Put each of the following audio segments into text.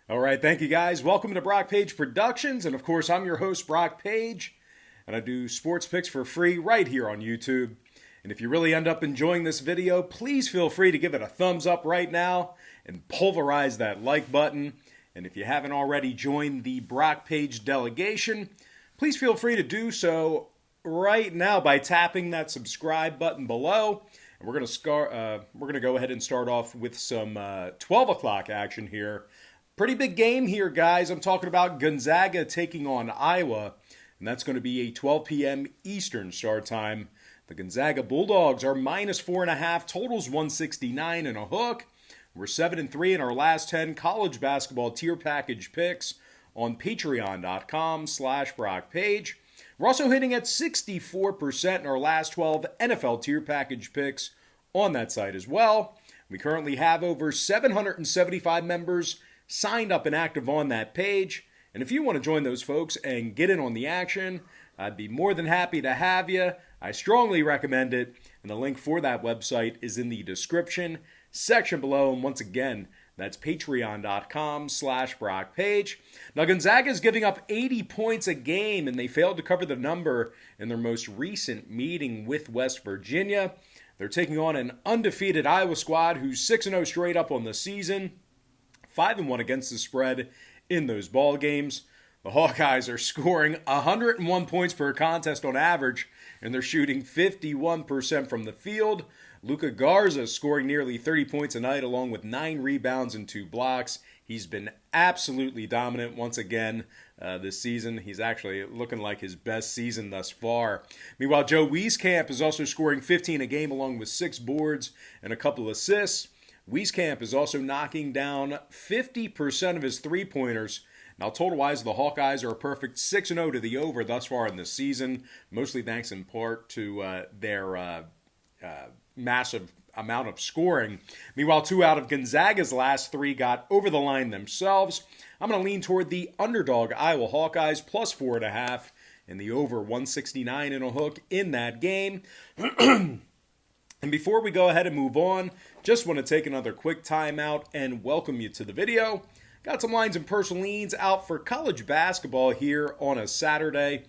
All right, thank you guys. Welcome to Brock Page Productions. And of course, I'm your host, Brock Page. And I do sports picks for free right here on YouTube. And if you really end up enjoying this video, please feel free to give it a thumbs up right now and pulverize that like button. And if you haven't already joined the Brock Page delegation, please feel free to do so right now by tapping that subscribe button below. And we're going to go ahead and start off with some 12 o'clock action here. Pretty big game here, guys. I'm talking about Gonzaga taking on Iowa, and that's going to be a 12 p.m. Eastern start time. The Gonzaga Bulldogs are minus 4.5, totals 169 and a hook. We're 7-3 in our last 10 college basketball tier package picks on patreon.com/BrockPage. We're also hitting at 64% in our last 12 NFL tier package picks on that site as well. We currently have over 775 members signed up and active on that page. And if you want to join those folks and get in on the action, I'd be more than happy to have you. I strongly recommend it. And the link for that website is in the description section below. And once again, that's patreon.com/BrockPage. Now, Gonzaga is giving up 80 points a game, and they failed to cover the number in their most recent meeting with West Virginia. They're taking on an undefeated Iowa squad who's 6-0 straight up on the season, 5-1 against the spread in those ball games. The Hawkeyes are scoring 101 points per contest on average, and they're shooting 51% from the field. Luka Garza scoring nearly 30 points a night, along with 9 rebounds and 2 blocks. He's been absolutely dominant once again this season. He's actually looking like his best season thus far. Meanwhile, Joe Wieskamp is also scoring 15 a game, along with 6 boards and a couple assists. Wieskamp is also knocking down 50% of his three-pointers. Now, total-wise, the Hawkeyes are a perfect 6-0 to the over thus far in this season, mostly thanks in part to their massive amount of scoring. Meanwhile, 2 out of Gonzaga's last 3 got over the line themselves. I'm going to lean toward the underdog Iowa Hawkeyes plus 4.5 and the over 169 and a hook in that game. And before we go ahead and move on, just want to take another quick time out and welcome you to the video. Got some lines and personal leans out for college basketball here on a Saturday.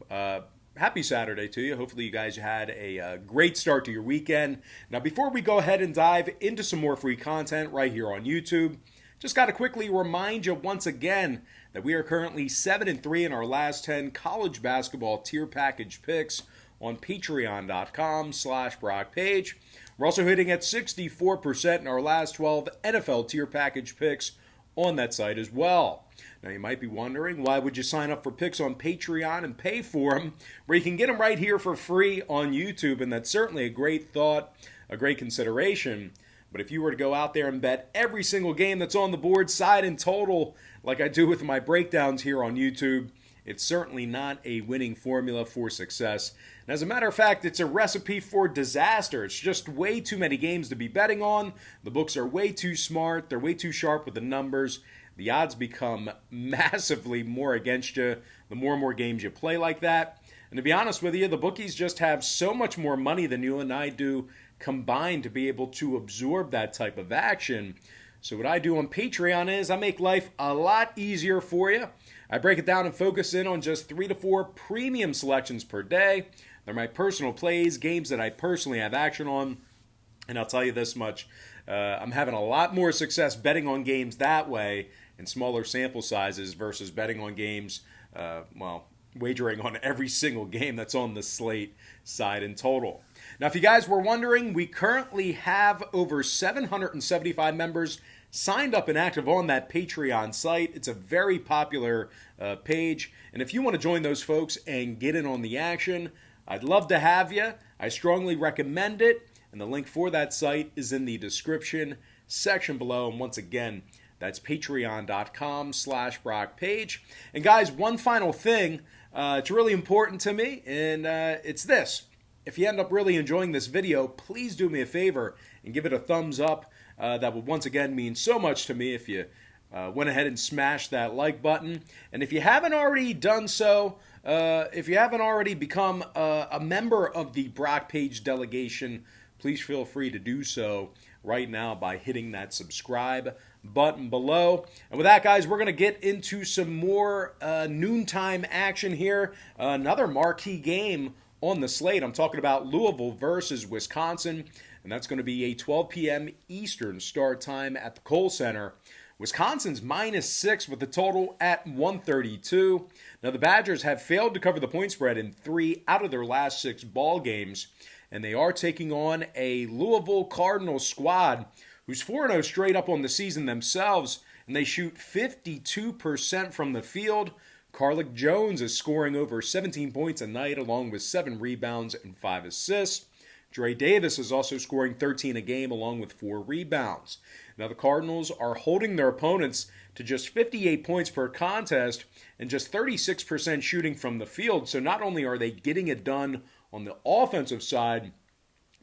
Happy Saturday to you. Hopefully you guys had a great start to your weekend. Now, before we go ahead and dive into some more free content right here on YouTube, just got to quickly remind you once again that we are currently 7-3 in our last 10 college basketball tier package picks on patreon.com/BrockPage. We're also hitting at 64% in our last 12 NFL tier package picks on that site as well. Now, you might be wondering, why would you sign up for picks on Patreon and pay for them, where you can get them right here for free on YouTube? And that's certainly a great thought, a great consideration. But if you were to go out there and bet every single game that's on the board, side and total, like I do with my breakdowns here on YouTube, it's certainly not a winning formula for success. And as a matter of fact, it's a recipe for disaster. It's just way too many games to be betting on. The books are way too smart. They're way too sharp with the numbers. The odds become massively more against you the more and more games you play like that. And to be honest with you, the bookies just have so much more money than you and I do combined to be able to absorb that type of action. So what I do on Patreon is I make life a lot easier for you. I break it down and focus in on just 3 to 4 premium selections per day. They're my personal plays, games that I personally have action on. And I'll tell you this much, I'm having a lot more success betting on games that way in smaller sample sizes versus betting on games, wagering on every single game that's on the slate side in total. Now, if you guys were wondering, we currently have over 775 members signed up and active on that Patreon site. It's a very popular page. And if you want to join those folks and get in on the action, I'd love to have you. I strongly recommend it. And the link for that site is in the description section below. And once again, that's patreon.com/BrockPage. And guys, one final thing. It's really important to me, and it's this. If you end up really enjoying this video, please do me a favor and give it a thumbs up. That would once again mean so much to me if you went ahead and smashed that like button. And if you haven't already done so, if you haven't already become a member of the Brock Page delegation, please feel free to do so right now by hitting that subscribe button below. And with that, guys, we're going to get into some more noontime action here. Another marquee game on the slate. I'm talking about Louisville versus Wisconsin, and that's going to be a 12 p.m. Eastern start time at the Kohl Center. Wisconsin's -6 with the total at 132. Now, the Badgers have failed to cover the point spread in 3 out of their last 6 ball games, and they are taking on a Louisville Cardinals squad who's 4-0 straight up on the season themselves, and they shoot 52% from the field. Carlick Jones is scoring over 17 points a night, along with 7 rebounds and 5 assists. Dre Davis is also scoring 13 a game, along with 4 rebounds. Now, the Cardinals are holding their opponents to just 58 points per contest and just 36% shooting from the field. So not only are they getting it done on the offensive side,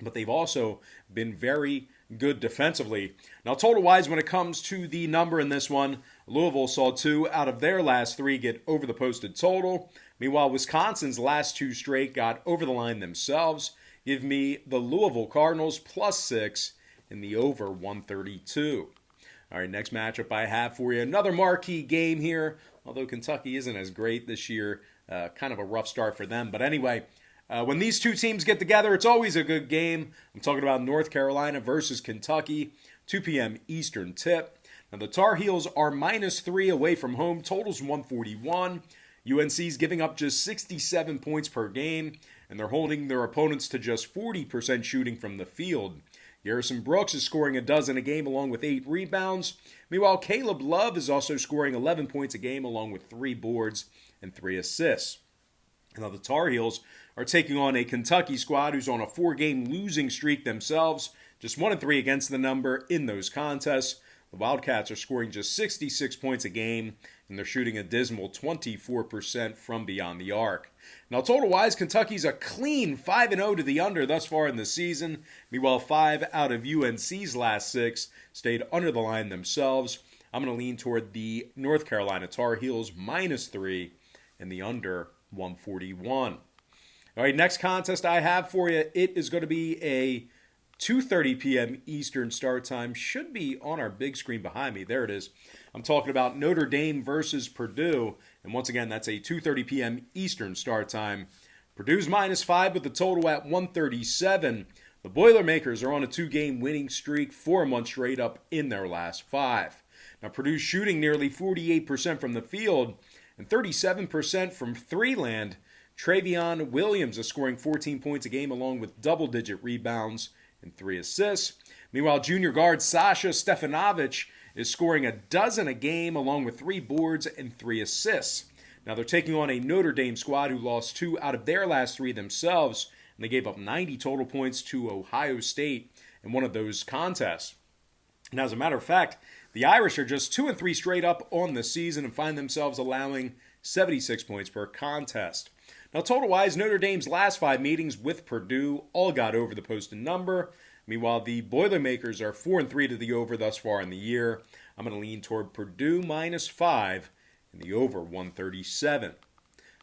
but they've also been very good defensively. Now, total-wise, when it comes to the number in this one, Louisville saw 2 out of their last 3 get over the posted total. Meanwhile, Wisconsin's last 2 straight got over the line themselves. Give me the Louisville Cardinals +6 in the over 132. All right, next matchup I have for you. Another marquee game here, although Kentucky isn't as great this year. Kind of a rough start for them. But anyway, when these two teams get together, it's always a good game. I'm talking about North Carolina versus Kentucky, 2 p.m. Eastern tip. Now, the Tar Heels are -3 away from home. Total's 141. UNC's giving up just 67 points per game, and they're holding their opponents to just 40% shooting from the field. Garrison Brooks is scoring a dozen a game along with 8 rebounds. Meanwhile, Caleb Love is also scoring 11 points a game along with 3 boards and 3 assists. Now, the Tar Heels are taking on a Kentucky squad who's on a 4-game losing streak themselves, just 1-3 against the number in those contests. The Wildcats are scoring just 66 points a game, and they're shooting a dismal 24% from beyond the arc. Now, total-wise, Kentucky's a clean 5-0 to the under thus far in the season. Meanwhile, 5 out of UNC's last 6 stayed under the line themselves. I'm going to lean toward the North Carolina Tar Heels -3 and the under 141. All right, next contest I have for you, it is going to be a 2:30 p.m. Eastern start time. Should be on our big screen behind me. There it is. I'm talking about Notre Dame versus Purdue. And once again, that's a 2:30 p.m. Eastern start time. Purdue's -5 with the total at 137. The Boilermakers are on a 2-game winning streak, 4 months straight up in their last 5. Now, Purdue's shooting nearly 48% from the field and 37% from three-land. Travion Williams is scoring 14 points a game along with double-digit rebounds and 3 assists. Meanwhile, junior guard Sasha Stefanovic is scoring a dozen a game along with 3 boards and 3 assists. Now, they're taking on a Notre Dame squad who lost 2 out of their last 3 themselves, and they gave up 90 total points to Ohio State in one of those contests. Now, as a matter of fact, the Irish are just 2-3 straight up on the season and find themselves allowing 76 points per contest. Now, total-wise, Notre Dame's last 5 meetings with Purdue all got over the posted number. Meanwhile, the Boilermakers are 4-3 to the over thus far in the year. I'm going to lean toward Purdue -5 and the over 137.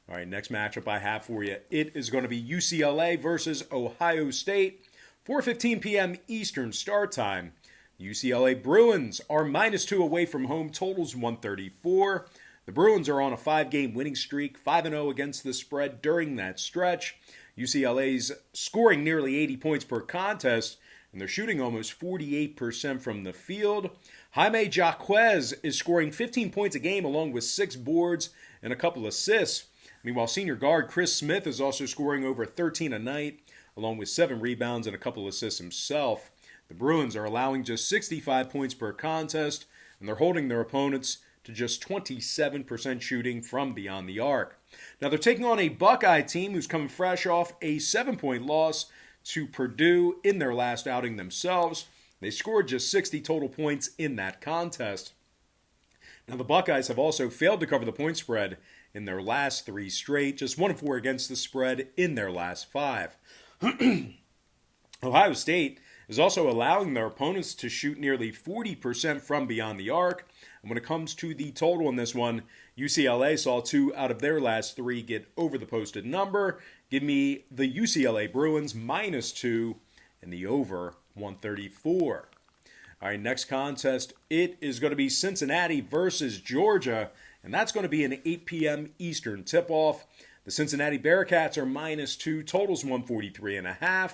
All right, next matchup I have for you, it is going to be UCLA versus Ohio State. 4:15 p.m. Eastern start time. UCLA Bruins are -2 away from home. Totals 134. The Bruins are on a 5-game winning streak, 5-0 against the spread during that stretch. UCLA's scoring nearly 80 points per contest, and they're shooting almost 48% from the field. Jaime Jaquez is scoring 15 points a game along with 6 boards and a couple assists. Meanwhile, senior guard Chris Smith is also scoring over 13 a night, along with 7 rebounds and a couple assists himself. The Bruins are allowing just 65 points per contest, and they're holding their opponents to just 27% shooting from beyond the arc. Now, they're taking on a Buckeye team who's coming fresh off a 7-point loss to Purdue in their last outing themselves. They scored just 60 total points in that contest. Now, the Buckeyes have also failed to cover the point spread in their last 3 straight, just 1-4 against the spread in their last 5. Ohio State is also allowing their opponents to shoot nearly 40% from beyond the arc. And when it comes to the total in this one, UCLA saw 2 out of their last 3 get over the posted number. Give me the UCLA Bruins -2 and the over 134. All right, next contest, it is going to be Cincinnati versus Georgia, and that's going to be an 8 p.m. Eastern tip-off. The Cincinnati Bearcats are -2, totals 143.5.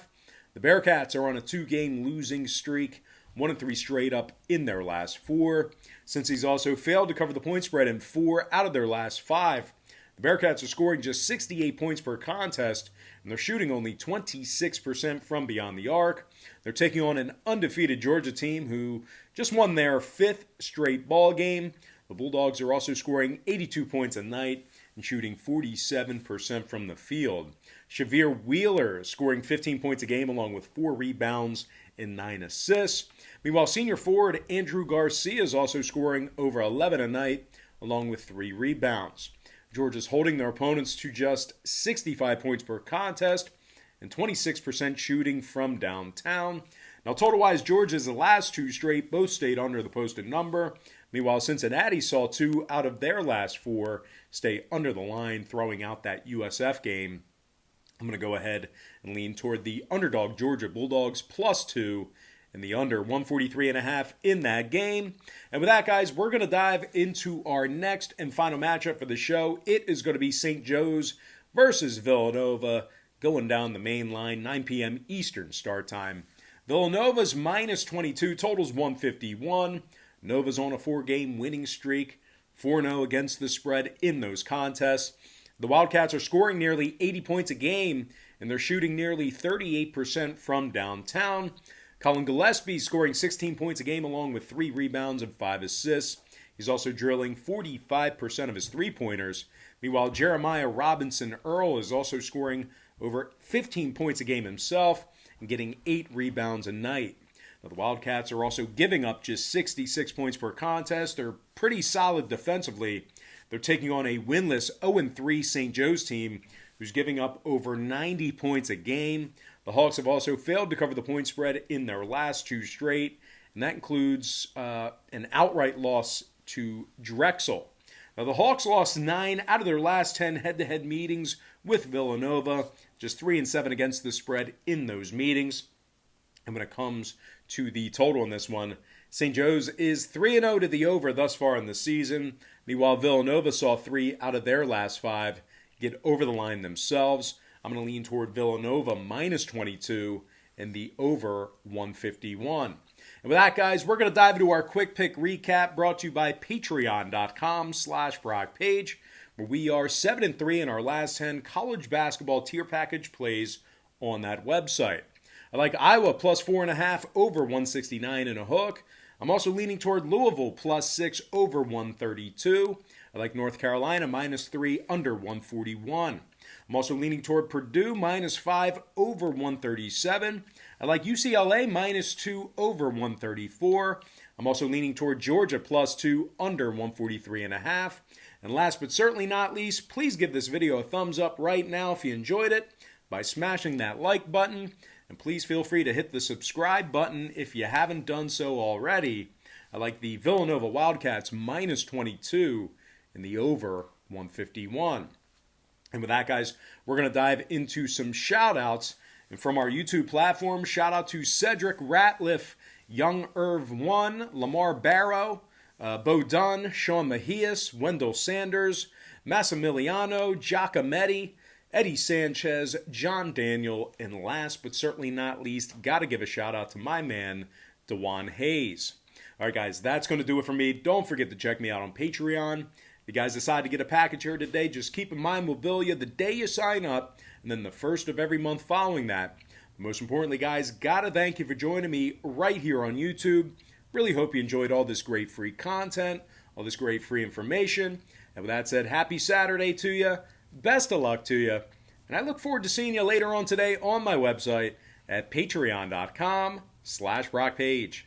The Bearcats are on a 2-game losing streak, 1-3 straight up in their last 4. Cincy's also failed to cover the point spread in 4 out of their last 5. The Bearcats are scoring just 68 points per contest, and they're shooting only 26% from beyond the arc. They're taking on an undefeated Georgia team who just won their 5th straight ball game. The Bulldogs are also scoring 82 points a night and shooting 47% from the field. Shavir Wheeler scoring 15 points a game along with 4 rebounds and 9 assists. Meanwhile, senior forward Andrew Garcia is also scoring over 11 a night along with 3 rebounds. Georgia's holding their opponents to just 65 points per contest and 26% shooting from downtown. Now, total-wise, Georgia's last 2 straight both stayed under the posted number. Meanwhile, Cincinnati saw 2 out of their last 4 stay under the line, throwing out that USF game. I'm going to go ahead and lean toward the underdog Georgia Bulldogs +2 and the under 143.5 in that game. And with that, guys, we're going to dive into our next and final matchup for the show. It is going to be St. Joe's versus Villanova, going down the main line, 9 p.m. Eastern start time. Villanova's -22, totals 151. Nova's on a 4-game winning streak, 4-0 against the spread in those contests. The Wildcats are scoring nearly 80 points a game, and they're shooting nearly 38% from downtown. Colin Gillespie scoring 16 points a game along with 3 rebounds and 5 assists. He's also drilling 45% of his three-pointers. Meanwhile, Jeremiah Robinson Earl is also scoring over 15 points a game himself and getting 8 rebounds a night. Now, the Wildcats are also giving up just 66 points per contest. They're pretty solid defensively. They're taking on a winless 0-3 St. Joe's team who's giving up over 90 points a game. The Hawks have also failed to cover the point spread in their last 2 straight, and that includes an outright loss to Drexel. Now, the Hawks lost 9 out of their last 10 head-to-head meetings with Villanova, just 3-7 against the spread in those meetings. And when it comes to the total in this one, St. Joe's is 3-0 to the over thus far in the season. Meanwhile, Villanova saw 3 out of their last 5 get over the line themselves. I'm going to lean toward Villanova -22 and the over 151. And with that, guys, we're going to dive into our quick pick recap brought to you by patreon.com/BrockPage, where we are 7-3 in our last 10 college basketball tier package plays on that website. I like Iowa +4.5 over 169 and a hook. I'm also leaning toward Louisville +6 over 132. I like North Carolina -3 under 141. I'm also leaning toward Purdue -5 over 137. I like UCLA -2 over 134. I'm also leaning toward Georgia +2 under 143.5. And last but certainly not least, please give this video a thumbs up right now if you enjoyed it by smashing that like button. And please feel free to hit the subscribe button if you haven't done so already. I like the Villanova Wildcats -22 and the over 151. And with that, guys, we're going to dive into some shout-outs. And from our YouTube platform, shout-out to Cedric Ratliff, Young Irv 1, Lamar Barrow, Bo Dunn, Sean Mejias, Wendell Sanders, Massimiliano, Giacometti, Eddie Sanchez, John Daniel, and last but certainly not least, got to give a shout-out to my man, DeJuan Hayes. All right, guys, that's going to do it for me. Don't forget to check me out on Patreon. If you guys decide to get a package here today, just keep in mind we'll bill you the day you sign up, and then the first of every month following that. Most importantly, guys, got to thank you for joining me right here on YouTube. Really hope you enjoyed all this great free content, all this great free information. And with that said, happy Saturday to you. Best of luck to you. And I look forward to seeing you later on today on my website at patreon.com/BrockPage.